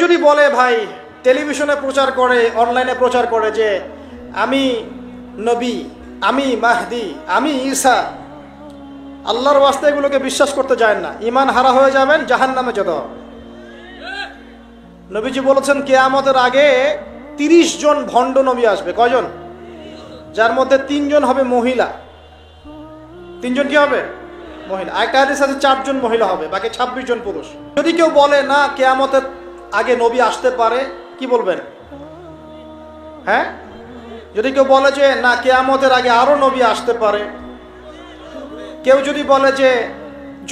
যদি বলে ভাই টেলিভিশনে প্রচার করে অনলাইনে প্রচার করে যে আমি নবী, আমি মাহদি, আমি ঈসা, আল্লাহর ওয়াস্তে এগুলোকে বিশ্বাস করতে যায় না, ঈমান হারা হয়ে যাবেন, জাহান্নামে যেতে হবে। নবীজি বলেছেন কিয়ামতের আগে 30 জন ভণ্ড নবী আসবে। কয়জন? যার মধ্যে 3 জন হবে মহিলা। 3 জন কি হবে? মহিলা। একটা হাদিস আছে 4 জন মহিলা হবে, বাকি 26 জন পুরুষ। যদি কেউ বলে না কিয়ামতের আগে নবী আসতে পারে, কি বলবেন? হ্যাঁ, যদি কেউ বলে যে না কিয়ামতের আগে আরো নবী আসতে পারে, কেউ যদি বলে যে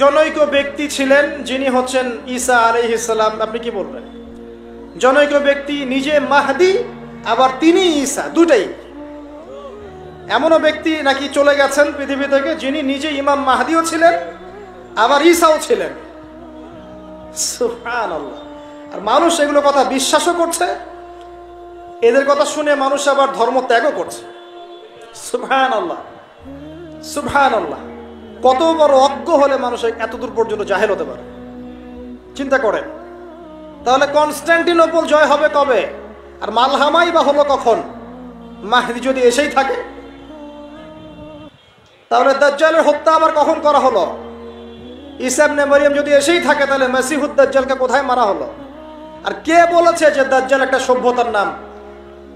জনৈক ব্যক্তি ছিলেন যিনি হচ্ছেন ঈসা আলাইহিস সালাম, আপনি কি বলবেন? জনৈক ব্যক্তি নিজে মাহদি, আবার তিনি ঈসা, দুটাই। এমনও ব্যক্তি নাকি চলে গেছেন পৃথিবী থেকে যিনি নিজে ইমাম মাহদিও ছিলেন আবার ঈসাও ছিলেন। সুবহানাল্লাহ। আর মানুষ এগুলো কথা বিশ্বাসও করছে, এদের কথা শুনে মানুষ আবার ধর্ম ত্যাগও করছে। সুবহানাল্লাহ, সুবহানাল্লাহ। কত বড় অজ্ঞ হলে মানুষ এতদূর পর্যন্ত জাহেল হতে পারে, চিন্তা করেন। তাহলে কনস্ট্যান্টিনোপল জয় হবে কবে? আর মালহামাই বা হলো কখন? মাহদি যদি এসেই থাকে, তাহলে দাজ্জালের হত্যা আবার কখন করা হলো? ঈসা ইবনে মারইয়াম যদি এসেই থাকে, তাহলে মাসিহুদ দাজ্জালকে কোথায় মারা হলো? আর কে বলেছে যে দাজ্জাল একটা সভ্যতার নাম?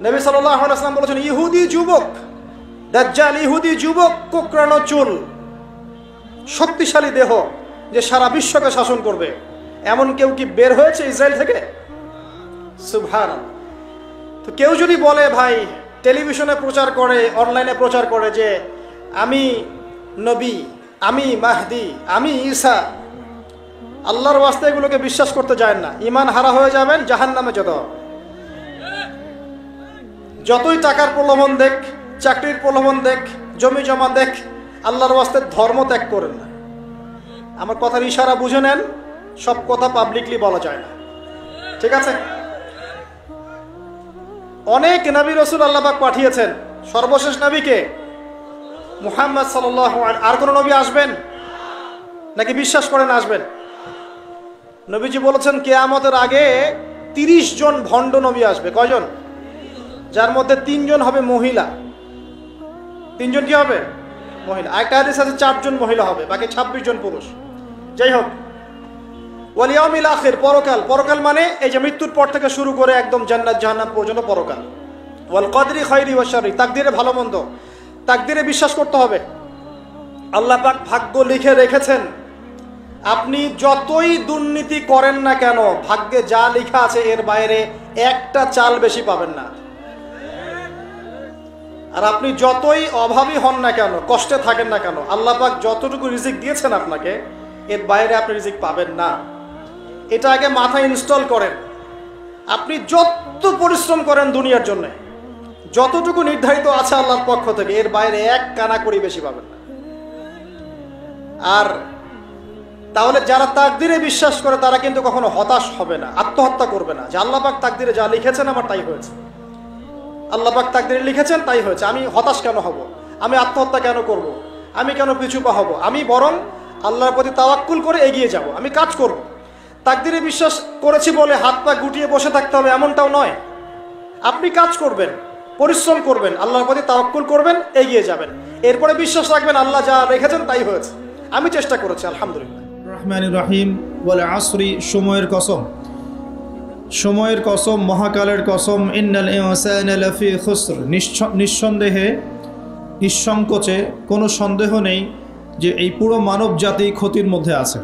নবী সাল্লাল্লাহু আলাইহি ওয়াসাল্লাম বলেছেন ইহুদি যুবক, দাজ্জাল ইহুদি যুবক, কোকড়ানো চুল, শক্তিশালী দেহ, যে সারা বিশ্বকে শাসন করবে। এমন কেউ কি বের হয়েছে ইসরায়েল থেকে? সুবহানাল্লাহ। তো কেউ যদি বলে ভাই টেলিভিশনে প্রচার করে অনলাইনে প্রচার করে যে আমি নবী, আমি মাহদি, আমি ঈসা, আল্লাহর ওয়াস্তে এগুলোকে বিশ্বাস করতে যায় না, ঈমান হারা হয়ে যাবেন, জাহান্নামে যেতে হবে। যতই টাকার প্রলোভন দেখ, চাকরির প্রলোভন দেখ, জমি জমা দেখ, আল্লাহর ওয়াস্তে ধর্ম ত্যাগ করেন না। আমার কথার ইশারা বুঝে নেন, সব কথা পাবলিকলি বলা যায় না, ঠিক আছে? অনেক নবী রাসূল আল্লাহ পাক পাঠিয়েছেন, সর্বশেষ নবীকে মুহাম্মদ সাল্লাল্লাহু আলাইহি। আর কোন নবী আসবেন নাকি বিশ্বাস করেন আসবেন? নবীজি বলেছেন কিয়ামতের আগে 30 জন ভণ্ড নবী আসবে। কয়জন? যার মধ্যে 3 জন হবে মহিলা। 3 জন কি হবে? মহিলা। একটা হাদিস আছে 4 জন মহিলা হবে, বাকি 26 জন পুরুষ। যাই হোক, ওয়াল ইয়াউমিল আখির, পরকাল। পরকাল মানে এই যে মৃত্যুর পর থেকে শুরু করে একদম জান্নাত জাহান্নাম পর্যন্ত পরকাল। ওয়াল কদরি খাইরি ওয়া শাররি, তাকদীরে ভালো মন্দ, তাকদীরে বিশ্বাস করতে হবে। আল্লাহ পাক ভাগ্য লিখে রেখেছেন। আপনি যতই দুর্নীতি করেন না কেন, ভাগ্যে যা লেখা আছে এর বাইরে একটা চাল বেশি পাবেন না। আর আপনি যতই অভাবী হন না কেন, কষ্টে থাকেন না কেন, আল্লাহ পাক যতটুকু রিজিক দিয়েছেন আপনাকে, এর বাইরে আপনি রিজিক পাবেন না। এটা আগে মাথায় ইনস্টল করেন। আপনি যত পরিশ্রম করেন দুনিয়ার জন্য, যতটুকু নির্ধারিত আছে আল্লাহর পক্ষ থেকে, এর বাইরে এক কানা করি বেশি পাবেন না। আর তাহলে যারা তাকদীরে বিশ্বাস করে তারা কিন্তু কখনো হতাশ হবে না, আত্মহত্যা করবে না, যে আল্লাহ পাক তাকদীরে যা লিখেছেন আমার তাই হয়েছে, আল্লাহ পাক তাকদীরে লিখেছেন তাই হয়েছে, আমি হতাশ কেন হব, আমি আত্মহত্যা কেন করব, আমি কেন পিছু পা হব, আমি বরং আল্লাহর প্রতি তাওয়াক্কুল করে এগিয়ে যাব, আমি কাজ করব। তাকদীরে বিশ্বাস করেছি বলে হাত পা গুটিয়ে বসে থাকতে হবে এমনটাও নয়। আপনি কাজ করবেন, পরিশ্রম করবেন, আল্লাহর প্রতি তাওয়াক্কুল করবেন, এগিয়ে যাবেন, এরপরে বিশ্বাস রাখবেন আল্লাহ যা রেখেছেন তাই হয়েছে, আমি চেষ্টা করেছি আলহামদুলিল্লাহ। রহমানির রহিম। ওয়াল আসরি, সময়ের কসম, সময়ের কসম, মহাকালের কসম। ইন্নাল ইনসানা লাফি খুসর, নিঃসন্দেহে, নিঃসংকোচে, কোনো সন্দেহ নেই যে এই পুরো মানব জাতি ক্ষতির মধ্যে আছে।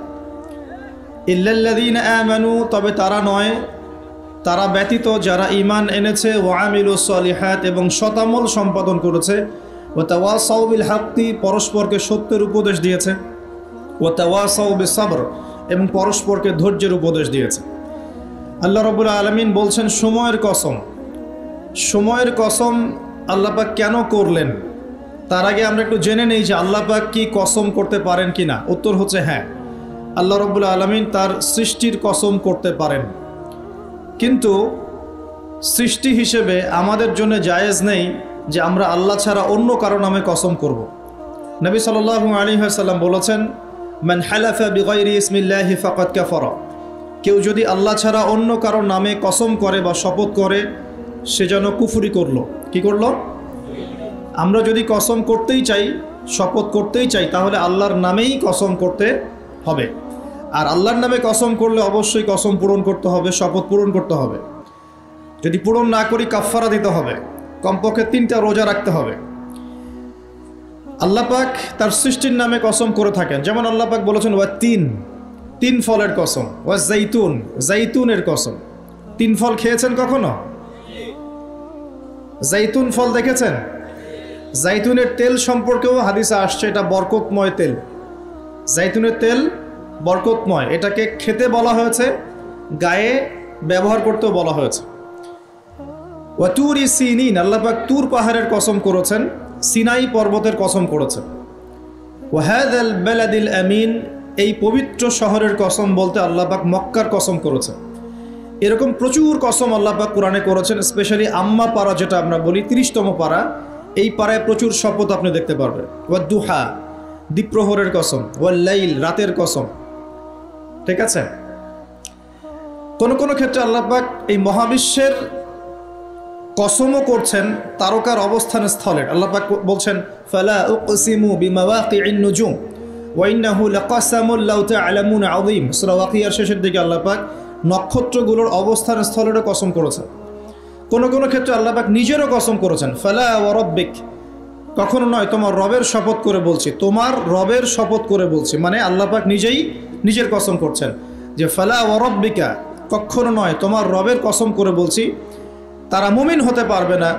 ইল্লাল্লাযীনা আমানু, তবে তারা নয়, তারা ব্যতীত যারা ঈমান এনেছে, ওয়া আমিলুস সলিহাত, এবং সতামল সম্পাদন করেছে, ওয়া তাওয়াসাউ বিল হাক্কি, পরস্পরকে সত্যের উপদেশ দিয়েছে, ওয়া তাওয়াসাউ বিস সাবর, এবং পরস্পরকে ধৈর্যের উপদেশ দিয়েছে। আল্লাহ রাব্বুল আলামিন বলছেন সময়ের কসম। সময়ের কসম আল্লাহ পাক কেন করলেন? তার আগে আমরা একটু জেনে নেই যে আল্লাহ পাক কি কসম করতে পারেন কি না। উত্তর হচ্ছে হ্যাঁ, আল্লাহ রাব্বুল আলামিন তার সৃষ্টির কসম করতে পারেন, কিন্তু সৃষ্টি হিসেবে আমাদের জন্য জায়েজ নেই যে আমরা আল্লাহ ছাড়া অন্য কারো নামে কসম করব। নবী সাল্লাল্লাহু আলাইহি ওয়াসাল্লাম বলেছেন মান হালাফা বিগাইরি ইসমিল্লাহি ফাকাদ কাফারা, কেউ যদি আল্লাহ ছাড়া অন্য কারো নামে কসম করে বা শপথ করে সে যেন কুফরি করলো। কি করলো? আমরা যদি কসম করতেই চাই, শপথ করতেই চাই, তাহলে আল্লাহর নামেই কসম করতে হবে। আর আল্লাহর নামে কসম করলে অবশ্যই কসম পূরণ করতে হবে, শপথ পূরণ করতে হবে। যদি পূরণ না করি কাফফারা দিতে হবে, কমপক্ষে 3টা রোজা রাখতে হবে। আল্লাহ পাক তার সৃষ্টির নামে কসম করে থাকেন, যেমন আল্লাহ পাক বলেছেন ওয়া তিন ফলের কসম, ওয়া জাইতুনের কসম। 3 ফল খেয়েছেন কখনো? জাইতুন ফল দেখেছেন? জাইতুনের তেল সম্পর্কেও হাদিসে আসছে এটা বরকতময় তেল। জাইতুনের তেল বরকতময়, এটাকে খেতে বলা হয়েছে, গায়ে ব্যবহার করতেও বলা হয়েছে। ওয়া তুরি সিনিন, আল্লাহ পাক তুর পাহাড়ের কসম করেছেন, সিনাই পর্বতের কসম করেছেন। ওয়া হাযাল বালাদিল আমিন, এই পবিত্র শহরের কসম বলতে আল্লাহ পাক মক্কার কসম করেছেন। এরকম প্রচুর কসম আল্লাহ পাক কোরআনে করেছেন। স্পেশালি আম্মা পারা যেটা আমরা বলি, 30তম পারা, এই পারায় প্রচুর শপথ আপনি দেখতে পারবেন। ওয়া দুহা, দ্বীপ্রহরের কসম। ওয়া লাইল, রাতের কসম। ঠিক আছে? কোন কোন ক্ষেত্রে আল্লাহ পাক এই মহাবিশ্বের কসমও করছেন তারকার অবস্থান স্থলের। আল্লাহ পাক বলছেন ফালা উকসিমু বিমাওয়াকিইন নুজুম ওয়া ইন্নাহু লাকাসামুল লাউ তা'লামুনা আযীম। সূরা ওয়াকিয়ার শেষের দিকে আল্লাহ পাক নক্ষত্রগুলোর অবস্থান স্থলেরও কসম করেছেন। কোন কোন ক্ষেত্রে আল্লাহ পাক নিজেরও কসম করেছেন, ফালা ওয়া রাব্বিক, কখনো নয় তোমার রবের শপথ করে বলছি, তোমার রবের শপথ করে বলছি, মানে আল্লাহ পাক নিজেই নিজের কসম করছেন যে ফালা ওয়া রাব্বিকা, কখনো নয় তোমার রবের কসম করে বলছি, তারা মুমিন হতে পারবে না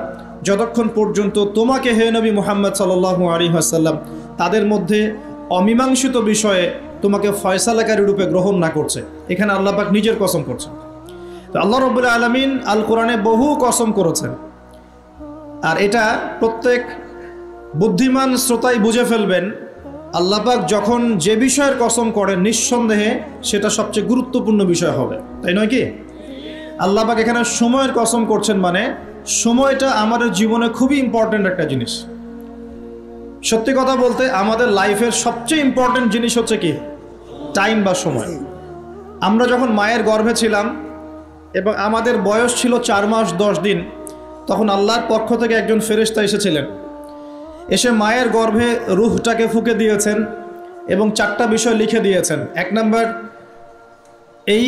যতক্ষণ পর্যন্ত তোমাকে হে নবী মুহাম্মদ সাল্লাল্লাহু আলাইহি ওয়াসাল্লাম তাদের মধ্যে অমীমাংসিত বিষয়ে তোমাকে ফয়সালাকারী রূপে গ্রহণ না করছে। এখানে আল্লাহ পাক নিজের কসম করছেন। তো আল্লাহ রাব্বুল আলামিন আল কোরআনে বহু কসম করেছেন, আর এটা প্রত্যেক বুদ্ধিমান শ্রোতাই বুঝে ফেলবেন। আল্লাহ পাক যখন যে বিষয়ের কসম করেন নিঃসন্দেহে সেটা সবচেয়ে গুরুত্বপূর্ণ বিষয় হবে, তাই নয় কি? আল্লাহ পাক এখানে সময়ের কসম করছেন, মানে সময়টা আমাদের জীবনে খুবই ইম্পর্ট্যান্ট একটা জিনিস। সত্যি কথা বলতে আমাদের লাইফের সবচেয়ে ইম্পর্ট্যান্ট জিনিস হচ্ছে কি? টাইম বা সময়। আমরা যখন মায়ের গর্ভে ছিলাম এবং আমাদের বয়স ছিল 4 মাস 10 দিন, তখন আল্লাহর পক্ষ থেকে একজন ফেরেশতা এসেছিলেন, এসে মায়ের গর্ভে রূহটাকে ফুঁকে দিয়েছেন এবং 4টা বিষয় লিখে দিয়েছেন। 1 নাম্বার, এই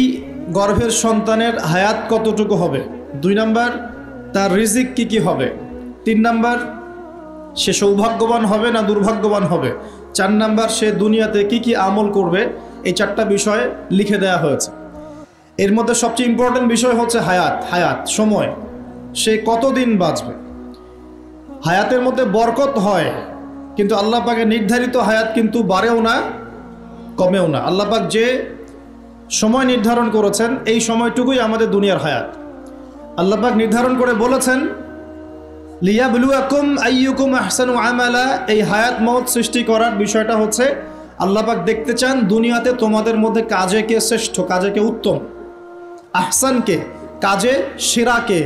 গর্ভের সন্তানের হায়াত কতটুকু হবে। 2 নাম্বার, তার রিজিক কি কি হবে। 3 নাম্বার, সে সৌভাগ্যবান হবে না দুর্ভাগ্যবান হবে। 4 নাম্বার, সে দুনিয়াতে কি কি আমল করবে। এই 4টা বিষয় লিখে দেওয়া হয়েছে। এর মধ্যে সবচেয়ে ইম্পর্টেন্ট বিষয় হচ্ছে হায়াত, সময়, সে কতদিন বাঁচবে। হায়াতের মধ্যে বরকত হয়, কিন্তু আল্লাহ পাকের নির্ধারিত হায়াত কিন্তু বাড়েও না কমেও না। আল্লাহ পাক যে সময় নির্ধারণ করেছেন এই সময়টুকুই আমাদের দুনিয়ার হায়াত। আল্লাহ পাক নির্ধারণ করে বলেছেন লিয়াবলুয়াকুম আইয়ুকুম আহসানু আমালা। এই হায়াত মওত সৃষ্টি করার বিষয়টা হচ্ছে আল্লাহ পাক দেখতে চান দুনিয়াতে তোমাদের মধ্যে কাজে কে শ্রেষ্ঠ, কাজে কে উত্তম, আহসান কে, কাজে সেরা কে।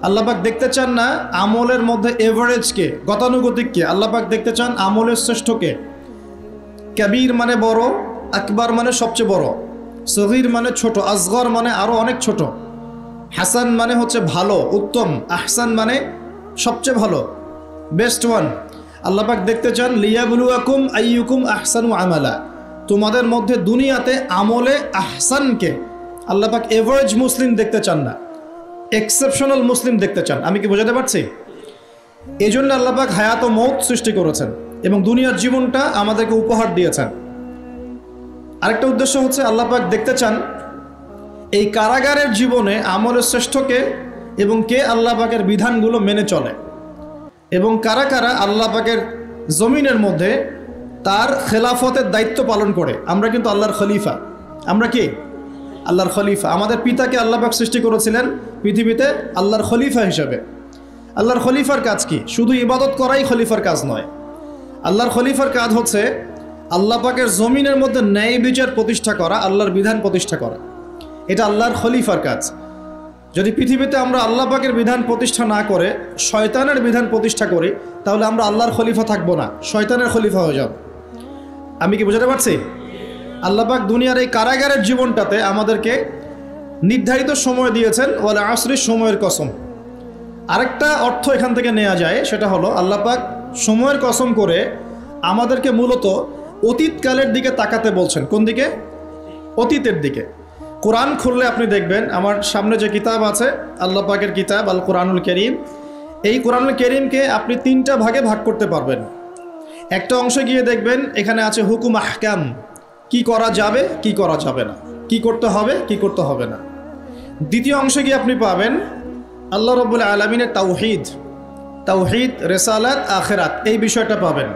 আল্লাহ পাক দেখতে চান না আমলের মধ্যে এভারেজ কে, গতানুগতিক কে। আল্লাহ পাক দেখতে চান আমলের শ্রেষ্ঠ কে। কাবীর মানে বড়, আকবার মানে সবচেয়ে বড়, সগীর মানে ছোট, আসগর মানে আরো অনেক ছোট, হাসান মানে হচ্ছে ভালো উত্তম, আহসান মানে সবচেয়ে ভালো, বেস্ট ওয়ান। আল্লাহ পাক দেখতে চান লিয়াবলুয়াকুম আইয়ুকুম আহসানু আমালা, তোমাদের মধ্যে দুনিয়াতে আমলে আহসানকে। আল্লাহ পাক এভারেজ মুসলিম দেখতে চান না, এক্সেপশনাল মুসলিম দেখতে চান। আমি কি বোঝাতে পারছি? এই জন্য আল্লাহ পাক হায়াত ও মওত সৃষ্টি করেছেন এবং দুনিয়ার জীবনটা আমাদেরকে উপহার দিয়েছেন। আরেকটা উদ্দেশ্য হচ্ছে আল্লাহ পাক দেখতে চান এই কারাগারের জীবনে আমলের শ্রেষ্ঠকে এবং কে আল্লাহ পাকের বিধানগুলো মেনে চলে, এবং কারা কারা আল্লাহ পাকের জমিনের মধ্যে তার খেলাফতের দায়িত্ব পালন করে। আমরা কিন্তু আল্লাহর খলিফা। আমরা কি? আল্লাহর খলিফা। আমাদের পিতাকে আল্লাহ পাক সৃষ্টি করেছিলেন পৃথিবীতে আল্লাহর খলিফা হিসাবে। আল্লাহর খলিফার কাজ কি? শুধু ইবাদত করাই খলিফার কাজ নয়। আল্লাহর খলিফার কাজ হচ্ছে আল্লাহ পাকের জমিনের মধ্যে ন্যায় বিচার প্রতিষ্ঠা করা, আল্লাহর বিধান প্রতিষ্ঠা করা। এটা আল্লাহর খলিফার কাজ। যদি পৃথিবীতে আমরা আল্লাহ পাকের বিধান প্রতিষ্ঠা না করে শয়তানের বিধান প্রতিষ্ঠা করি, তাহলে আমরা আল্লাহর খলিফা থাকবো না, শয়তানের খলিফা হয়ে যাব। আমি কি বোঝাতে পারছি? আল্লাহ পাক দুনিয়ার এই কারাগারের জীবনটাতে আমাদেরকে নির্ধারিত সময় দিয়েছেন, ওয়াল আসরির সময়ের কসম। আরেকটা অর্থ এখান থেকে নেওয়া যায়, সেটা হলো আল্লাহ পাক সময়ের কসম করে আমাদেরকে মূলত অতীতকালের দিকে তাকাতে বলছেন। কোন দিকে? অতীতের দিকে। কোরআন খুললে আপনি দেখবেন, আমার সামনে যে কিতাব আছে আল্লাহ পাকের কিতাব আল কোরআনুল করিম, এই কোরআনুল করিমকে আপনি 3টা ভাগে ভাগ করতে পারবেন। একটা অংশে গিয়ে দেখবেন এখানে আছে হুকুম আহকাম, কি করা যাবে কি করা যাবে না, কি করতে হবে কি করতে হবে না। দ্বিতীয় অংশে গিয়ে আপনি পাবেন আল্লাহ রাব্বুল আলামিনের তাওহীদ, তাওহীদ, রিসালাত, আখিরাত, এই বিষয়টা পাবেন।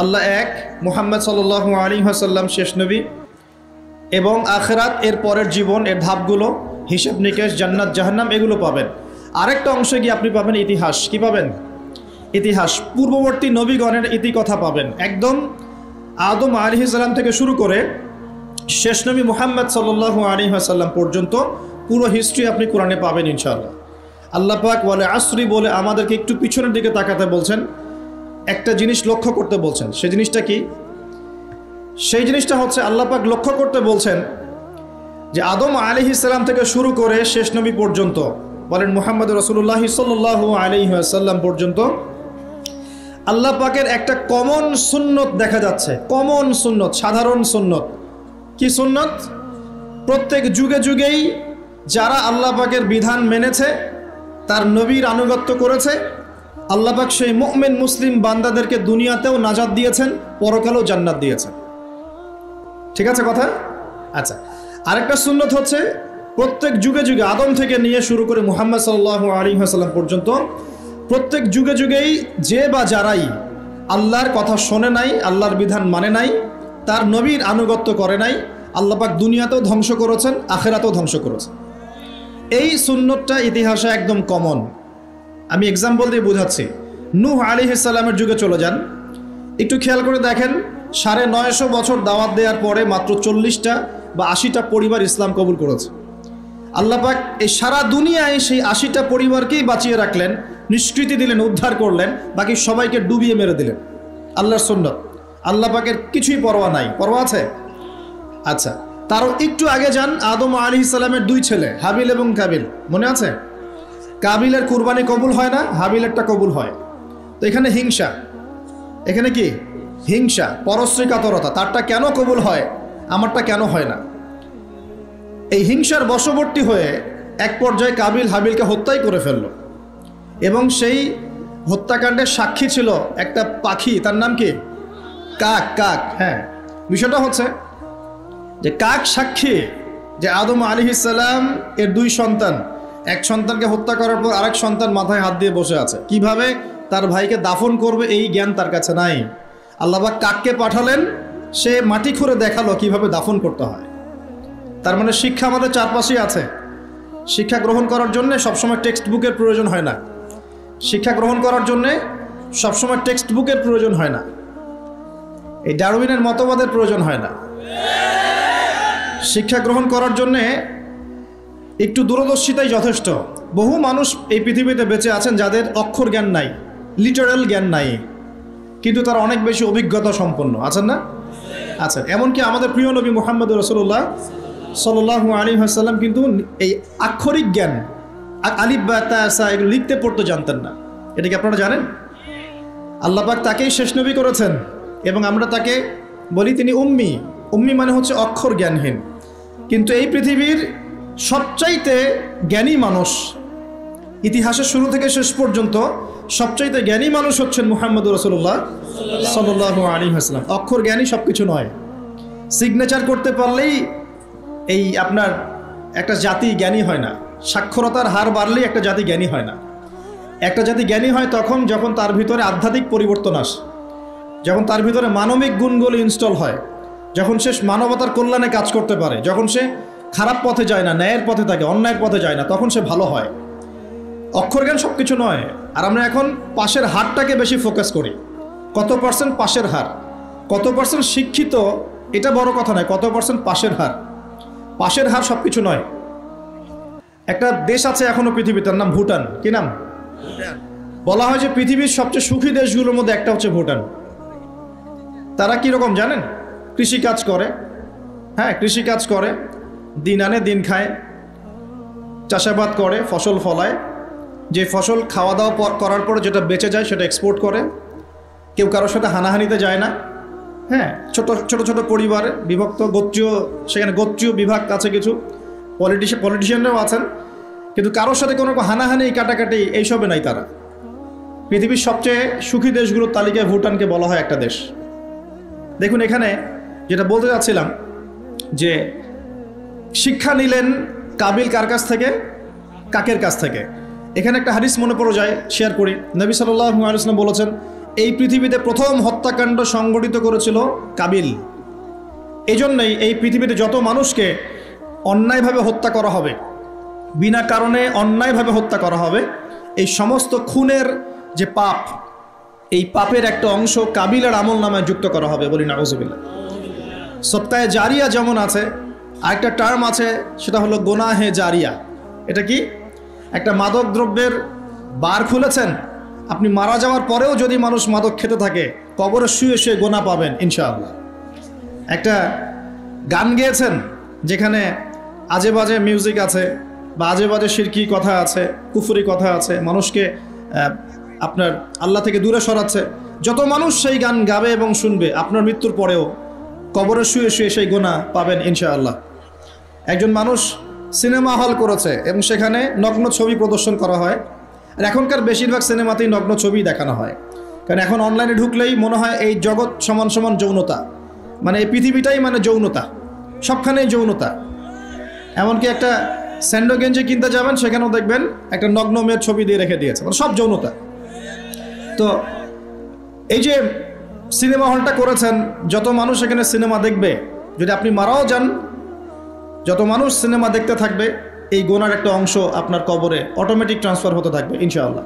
আল্লাহ এক, মুহাম্মদ সাল্লাল্লাহু আলাইহি ওয়াসাল্লাম শেষ নবী, এবং আখিরাত, এর পরের জীবন, এর ধাপগুলো, হিসাব নিকেশ, জান্নাত জাহান্নাম, এগুলো পাবেন। আরেকটা অংশে গিয়ে আপনি পাবেন ইতিহাস। কি পাবেন? ইতিহাস, পূর্ববর্তী নবীগণের ইতিকথা পাবেন। একদম আদম আলাইহিস সালাম থেকে শুরু করে শেষ নবী মুহাম্মদ সাল্লাল্লাহু আলাইহি ওয়াসাল্লাম পর্যন্ত পুরো হিস্ট্রি আপনি কোরআনে পাবেন ইনশাআল্লাহ। আল্লাহ পাক ওয়াল আসরি বলে আমাদেরকে একটু পিছনের দিকে তাকাতে বলছেন, একটা জিনিস লক্ষ্য করতে বলছেন। সেই জিনিসটা কি? সেই জিনিসটা হচ্ছে আল্লাহ পাক লক্ষ্য করতে বলছেন যে আদম আলাইহিস সালাম থেকে শুরু করে শেষ নবী পর্যন্ত, বলেন মুহাম্মদ রাসূলুল্লাহ সাল্লাল্লাহু আলাইহি ওয়াসাল্লাম পর্যন্ত, আল্লাহ পাকের একটা কমন সুন্নত দেখা যাচ্ছে। কমন সুন্নত, সাধারণ সুন্নত। কি সুন্নত? প্রত্যেক যুগে যুগেই যারা আল্লাহ পাকের বিধান মেনেছে, তার নবীর আনুগত্য করেছে, আল্লাহ পাক সেই মুমিন মুসলিম বান্দাদেরকে দুনিয়াতেও নাজাত দিয়েছেন, পরকালেও জান্নাত দিয়েছেন। ঠিক আছে কথা? আচ্ছা, আরেকটা সুন্নত হচ্ছে প্রত্যেক যুগে যুগে, আদম থেকে নিয়ে শুরু করে মুহাম্মদ সাল্লাল্লাহু আলাইহি ওয়াসাল্লাম পর্যন্ত, প্রত্যেক যুগে যুগেই যে বা যারাই আল্লাহর কথা শোনে নাই, আল্লাহর বিধান মানে নাই, তার নবীর আনুগত্য করে নাই, আল্লাহ পাক দুনিয়াতেও ধ্বংস করেছেন, আখিরাতেও ধ্বংস করেছেন। এই সুন্নতটা ইতিহাসে একদম কমন। আমি এক্সাম্পল দিয়ে বোঝাচ্ছি। নূহ আলাইহিস সালামের যুগে চলে যান, একটু খেয়াল করে দেখেন, 950 বছর দাওয়াত দেওয়ার পরে মাত্র 40টা বা 80টা পরিবার ইসলাম কবুল করেছে। আল্লাহ পাক এই সারা দুনিয়ায় সেই 80টা পরিবারকেই বাঁচিয়ে রাখলেন, নিষ্কৃতি দিলেন, উদ্ধার করলেন, বাকি সবাইকে ডুবিয়ে মেরে দিলেন। আল্লাহর সুন্নত। আল্লাহ পাকের কিছুই পরোয়া নাই। পরোয়া আছে? আচ্ছা, তারও একটু আগে যান, আদম আলাইহিস সালামের 2 ছেলে হাবিল এবং কাবিল, মনে আছে? কাবিলের কুরবানি কবুল হয় না, হাবিলেরটা কবুল হয়। তো এখানে হিংসা, এখানে কি হিংসা, পরশ্রী কাতরতা। তারটা কেন কবুল হয়, আমারটা কেন হয় না? এই হিংসার বশবর্তী হয়ে এক পর্যায়ে কাবিল হাবিলকে হত্যাই করে ফেলল, এবং সেই হত্যাকাণ্ডের সাক্ষী ছিল একটা পাখি, তার নাম কি? কাক। কাক, হ্যাঁ। বিষয়টা হচ্ছে যে কাক সাক্ষী যে আদম আলাইহিস সালাম এর 2 সন্তান, এক সন্তানকে হত্যা করার পর আরেক সন্তান মাথায় হাত দিয়ে বসে আছে, কিভাবে তার ভাইকে দাফন করবে এই জ্ঞান তার কাছে নাই। আল্লাহ পাক কাককে পাঠালেন, সে মাটি খুঁড়ে দেখালো কিভাবে দাফন করতে হয়। তার মানে শিক্ষা আমাদের চারপাশেই আছে। শিক্ষা গ্রহণ করার জন্য সবসময় টেক্সট বুকের প্রয়োজন হয় না। শিক্ষা গ্রহণ করার জন্য সবসময় টেক্সট বুকের প্রয়োজন হয় না, এই ডারউইনের মতবাদের প্রয়োজন হয় না। শিক্ষা গ্রহণ করার জন্যে একটু দূরদর্শিতাই যথেষ্ট। বহু মানুষ এই পৃথিবীতে বেঁচে আছেন যাদের অক্ষর জ্ঞান নাই, লিটারাল জ্ঞান নাই, কিন্তু তারা অনেক বেশি অভিজ্ঞতা সম্পন্ন আছেন না? আচ্ছা, এমনকি আমাদের প্রিয় নবী মুহাম্মদ রাসূলুল্লাহ সাল্লাল্লাহু আলাইহি ওয়াসাল্লাম কিন্তু এই আক্ষরিক জ্ঞান, আলিফ বা তা সা, এগুলো লিখতে পড়তে জানতেন না। এটা কি আপনারা জানেন? আল্লাহ পাক তাকেই শেষ নবী করেছেন, এবং আমরা তাকে বলি তিনি উম্মি। উম্মি মানে হচ্ছে অক্ষর জ্ঞানহীন। কিন্তু এই পৃথিবীর সবচাইতে জ্ঞানী মানুষ, ইতিহাসের শুরু থেকে শেষ পর্যন্ত সবচাইতে জ্ঞানী মানুষ হচ্ছেন মুহাম্মদ রাসূলুল্লাহ সাল্লাল্লাহু আলাইহি ওয়াসাল্লাম। অক্ষর জ্ঞানী সব কিছু নয়। সিগনেচার করতে পারলেই এই আপনার একটা জাতি জ্ঞানী হয় না। সাক্ষরতার হার বাড়লেই একটা জাতি জ্ঞানী হয় না। একটা জাতি জ্ঞানী হয় তখন যখন তার ভিতরে আধ্যাত্মিক পরিবর্তন আসে, যখন তার ভিতরে মানবিক গুণগুলো ইনস্টল হয়, যখন সে মানবতার কল্যাণে কাজ করতে পারে, যখন সে খারাপ পথে যায় না, ন্যায়ের পথে থাকে, অন্যায়ের পথে যায় না, তখন সে ভালো হয়। অক্ষর জ্ঞান সব কিছু নয়। আর আমরা এখন পাশের হারটাকে বেশি ফোকাস করি। কত পার্সেন্ট পাশের হার, কত পার্সেন্ট শিক্ষিত, এটা বড় কথা নয়, কত পার্সেন্ট পাশের হার। পাশের হার সব কিছু নয়। একটা দেশ আছে এখনো পৃথিবীতে, তার নাম ভুটান। কি নাম? বলা হয় যে পৃথিবীর সবচেয়ে সুখী দেশগুলোর মধ্যে একটা হচ্ছে ভুটান। তারা কীরকম জানেন? কৃষিকাজ করে, হ্যাঁ, কৃষিকাজ করে, দিন আনে দিন খায়, চাষাবাদ করে, ফসল ফলায়, যে ফসল খাওয়া দাওয়া করার পর যেটা বেঁচে যায় সেটা এক্সপোর্ট করে, কেউ কারোর সাথে হানাহানিতে যায় না। হ্যাঁ, ছোট ছোট ছোট পরিবার, বিভক্ত গোত্রীয়, সেখানে গোত্রীয় বিভাগ আছে, কিছু পলিটিশিয়ানরাও আছেন, কিন্তু কারোর সাথে কোনো হানাহানি কাটাকাটি এইসবে নাই তারা। পৃথিবীর সবচেয়ে সুখী দেশগুলোর তালিকায় ভুটানকে বলা হয় একটা দেশ। দেখুন এখানে যেটা বলতে যাচ্ছিলাম, যে শিক্ষা নিলেন কাবিল কার কাছ থেকে? কাকের কাছ থেকে। এখানে একটা হাদিস মনে পড়ে যায়, শেয়ার করি। নবী সাল্লাল্লাহু আলাইহি ওয়াসাল্লাম বলেছেন, এই পৃথিবীতে প্রথম হত্যাকাণ্ড সংগঠিত করেছিল কাবিল। এই জন্যই এই পৃথিবীতে যত মানুষকে অন্যায়ভাবে হত্যা করা হবে, বিনা কারণে অন্যায়ভাবে হত্যা করা হবে, এই সমস্ত খুনের যে পাপ, এই পাপের একটা অংশ কাবিলের আমল নামায় যুক্ত করা হবে। বলি নাউজুবিল্লাহ। সদকায়ে জারিয়া যেমন আছে, আরেকটা টার্ম আছে, সেটা হলো গোনাহে জারিয়া। এটা কি? একটা মাদক দ্রব্যের বার খুলেছেন, আপনি মারা যাওয়ার পরেও যদি মানুষ মাদক খেতে থাকে, কবরে শুয়ে শুয়ে গোনা পাবেন ইনশাআল্লাহ। একটা গান গেয়েছেন যেখানে আজে বাজে মিউজিক আছে, বা আজে বাজে শিরকি কথা আছে, কুফরি কথা আছে, মানুষকে আপনার আল্লাহ থেকে দূরে সরাচ্ছে। যত মানুষ সেই গান গাবে এবং শুনবে, আপনার মৃত্যুর পরেও কবরে শুয়ে শুয়ে সেই গোনা পাবেন ইনশাআল্লাহ। একজন মানুষ সিনেমা হল করেছে এবং সেখানে নগ্ন ছবি প্রদর্শন করা হয়। আর এখনকার বেশিরভাগ সিনেমাতেই নগ্ন ছবি দেখানো হয়, কারণ এখন অনলাইনে ঢুকলেই মনে হয় এই জগৎ সমান সমান যৌনতা, মানে এই পৃথিবীটাই মানে যৌনতা, সবখানেই যৌনতা। এমনকি একটা স্যান্ডো গেঞ্জি কিনতে যাবেন, সেখানেও দেখবেন একটা নগ্ন মেয়ের ছবি দিয়ে রেখে দিয়েছে, মানে সব যৌনতা। তো এই যে সিনেমা হলটা করেছেন, যত মানুষ এখানে সিনেমা দেখবে, যদি আপনি মারাও যান, যত মানুষ সিনেমা দেখতে থাকবে, এই গোনার একটা অংশ আপনার কবরে অটোমেটিক ট্রান্সফার হতে থাকবে ইনশাআল্লাহ।